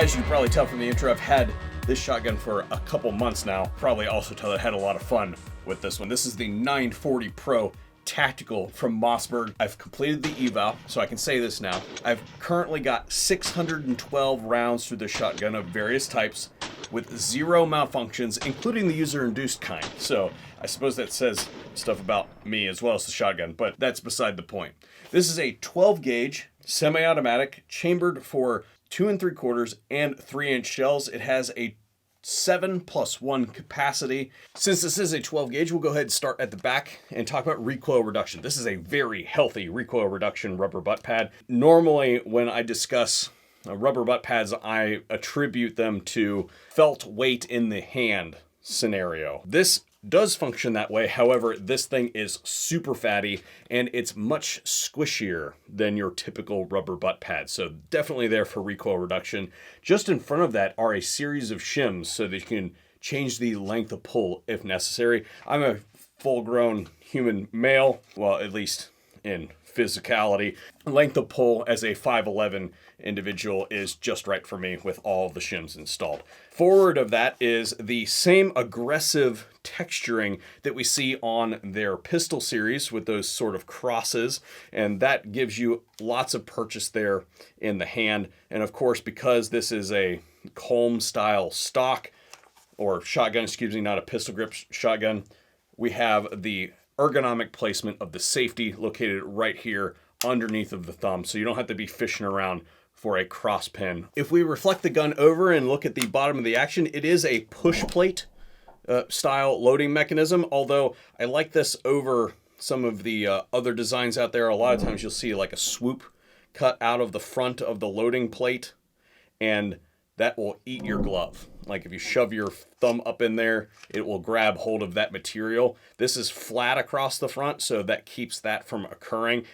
As you can probably tell from the intro, I've had this shotgun for a couple months now. Probably also tell that I had a lot of fun with this one. This is the 940 Pro Tactical from Mossberg. I've completed the eval, so I can say this now. I've currently got 612 rounds through the shotgun of various types with 0 malfunctions, including the user-induced kind. So I suppose that says stuff about me as well as the shotgun, but that's beside the point. This is a 12 gauge semi-automatic chambered for 2 3/4 and 3-inch shells. It has a 7+1 capacity. Since this is a 12 gauge, we'll go ahead and start at the back and talk about recoil reduction. This is a very healthy recoil reduction rubber butt pad. Normally, when I discuss rubber butt pads, I attribute them to felt weight in the hand scenario. This does function that way. However, this thing is super fatty and it's much squishier than your typical rubber butt pad. So definitely there for recoil reduction. Just in front of that are a series of shims so that you can change the length of pull if necessary. I'm a full-grown human male, well, at least in physicality. Length of pull as a 5'11" individual is just right for me with all of the shims installed. Forward of that is the same aggressive texturing that we see on their pistol series with those sort of crosses, and that gives you lots of purchase there in the hand. And of course, because this is a Colm style stock or shotgun, excuse me, not a pistol grip shotgun, we have the ergonomic placement of the safety located right here underneath of the thumb, so you don't have to be fishing around for a cross pin. If we reflect the gun over and look at the bottom of the action, it is a push plate style loading mechanism, although I like this over some of the other designs out there. A lot of times you'll see like a swoop cut out of the front of the loading plate, and that will eat your glove. Like if you shove your thumb up in there, it will grab hold of that material. This is flat across the front, so that keeps that from occurring.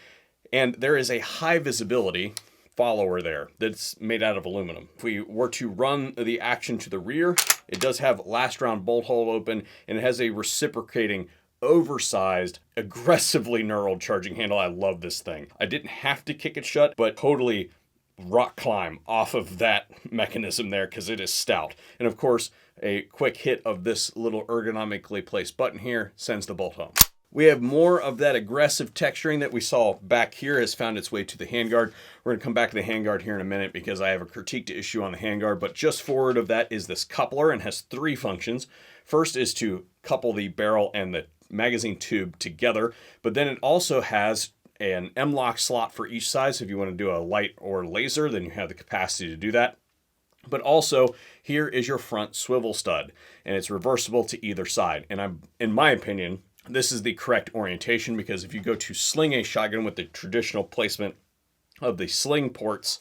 And there is a high visibility follower there that's made out of aluminum. If we were to run the action to the rear, it does have last round bolt hole open, and it has a reciprocating, oversized, aggressively knurled charging handle. I love this thing. I didn't have to kick it shut, but totally rock climb off of that mechanism there because it is stout. And of course, a quick hit of this little ergonomically placed button here sends the bolt home. We have more of that aggressive texturing that we saw back here has found its way to the handguard. We're going to come back to the handguard here in a minute because I have a critique to issue on the handguard, but just forward of that is this coupler and has 3 functions. First is to couple the barrel and the magazine tube together, but then it also has an M-lock slot for each side. So if you want to do a light or laser, then you have the capacity to do that. But also here is your front swivel stud, and it's reversible to either side. And in my opinion, this is the correct orientation, because if you go to sling a shotgun with the traditional placement of the sling ports,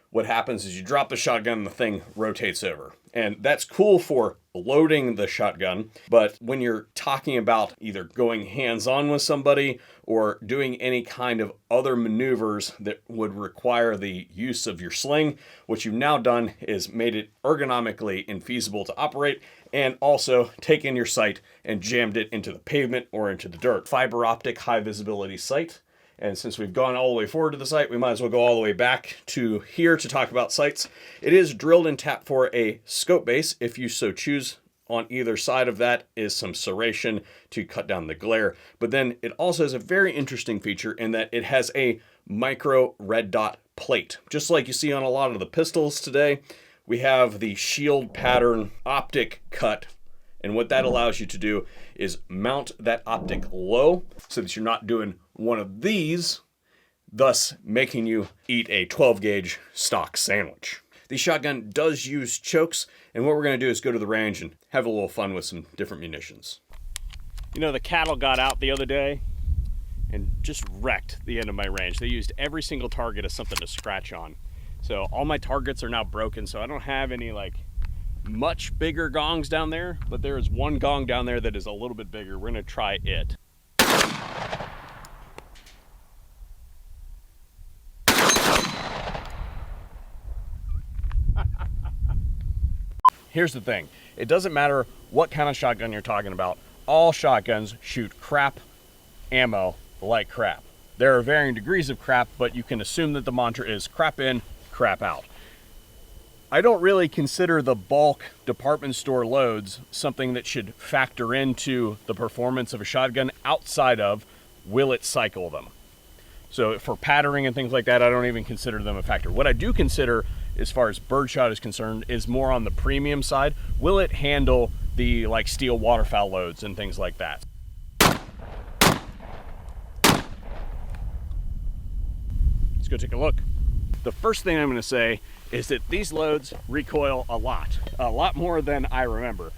what happens is you drop the shotgun and the thing rotates over. And that's cool for loading the shotgun, but when you're talking about either going hands-on with somebody or doing any kind of other maneuvers that would require the use of your sling, what you've now done is made it ergonomically infeasible to operate, and also taken your sight and jammed it into the pavement or into the dirt. Fiber optic high visibility sight. And since we've gone all the way forward to the sight, we might as well go all the way back to here to talk about sights. It is drilled and tapped for a scope base, if you so choose. On either side of that is some serration to cut down the glare. But then it also has a very interesting feature in that it has a micro red dot plate. Just like you see on a lot of the pistols today, we have the shield pattern optic cut. And what that allows you to do is mount that optic low so that you're not doing one of these, thus making you eat a 12 gauge stock sandwich. The shotgun does use chokes, and what we're going to do is go to the range and have a little fun with some different munitions. You know, the cattle got out the other day and just wrecked the end of my range. They used every single target as something to scratch on. So all my targets are now broken, so I don't have any like much bigger gongs down there, but there is one gong down there that is a little bit bigger. We're going to try it. Here's the thing. It doesn't matter what kind of shotgun you're talking about. All shotguns shoot crap ammo like crap. There are varying degrees of crap, but you can assume that the mantra is crap in, crap out. I don't really consider the bulk department store loads something that should factor into the performance of a shotgun outside of will it cycle them. So for patterning and things like that, I don't even consider them a factor. What I do consider as far as birdshot is concerned is more on the premium side. Will it handle the like steel waterfowl loads and things like that? Let's go take a look. The first thing I'm going to say is that these loads recoil a lot more than I remember.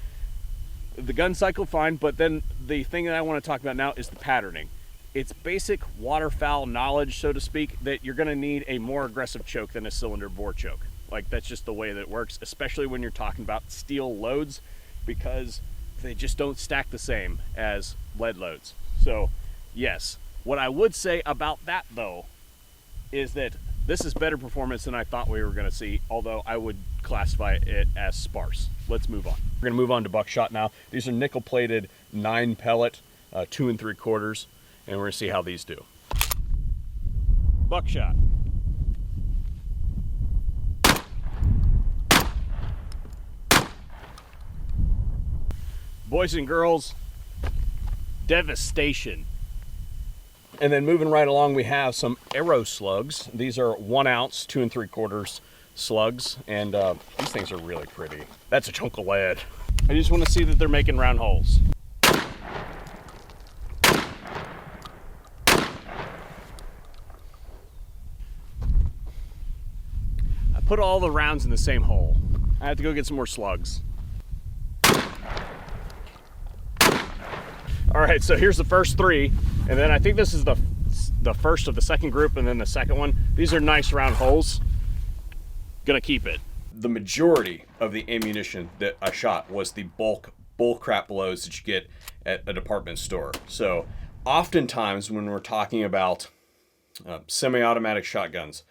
The gun cycled fine, but then the thing that I want to talk about now is the patterning. It's basic waterfowl knowledge, so to speak, that you're going to need a more aggressive choke than a cylinder bore choke. Like, that's just the way that it works, especially when you're talking about steel loads, because they just don't stack the same as lead loads. So yes, what I would say about that though is that this is better performance than I thought we were going to see, although I would classify it as sparse. Let's move on. We're going to move on to buckshot now. These are nickel plated 9 pellet 2 3/4, and we're going to see how these do. Buckshot. Boys and girls, devastation. And then moving right along, we have some arrow slugs. These are 1 ounce 2 3/4 slugs, and these things are really pretty. That's a chunk of lead. I just want to see that they're making round holes. I put all the rounds in the same hole. I have to go get some more slugs. All right, so here's the first 3, and then I think this is the first of the second group, and then the second one. These are nice round holes. Gonna keep it. The majority of the ammunition that I shot was the bulk bullcrap loads that you get at a department store. So oftentimes when we're talking about semi-automatic shotguns,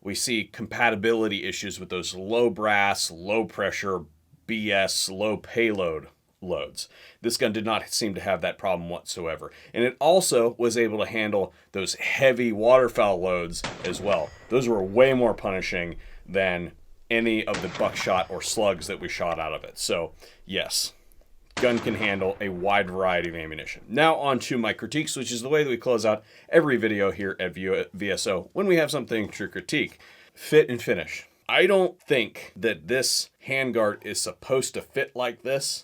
we see compatibility issues with those low brass, low pressure, BS, low payload loads. This gun did not seem to have that problem whatsoever. And it also was able to handle those heavy waterfowl loads as well. Those were way more punishing than any of the buckshot or slugs that we shot out of it. So yes, gun can handle a wide variety of ammunition. Now on to my critiques, which is the way that we close out every video here at VSO when we have something to critique. Fit and finish. I don't think that this handguard is supposed to fit like this.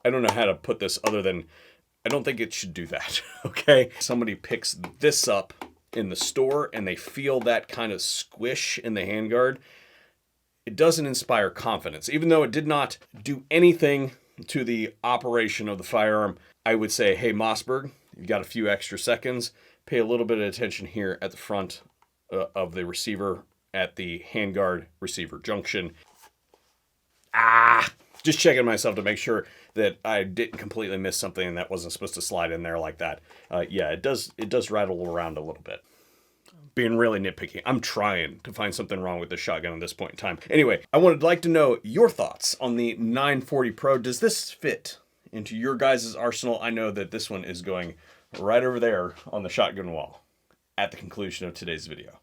I don't know how to put this other than I don't think it should do that, okay? Somebody picks this up in the store and they feel that kind of squish in the handguard. It doesn't inspire confidence. Even though it did not do anything to the operation of the firearm, I would say, hey, Mossberg, you've got a few extra seconds. Pay a little bit of attention here at the front of the receiver at the handguard receiver junction. Just checking myself to make sure that I didn't completely miss something and that wasn't supposed to slide in there like that. Yeah, it does rattle around a little bit. Being really nitpicky. I'm trying to find something wrong with this shotgun at this point in time. Anyway, I would like to know your thoughts on the 940 Pro. Does this fit into your guys' arsenal? I know that this one is going right over there on the shotgun wall at the conclusion of today's video.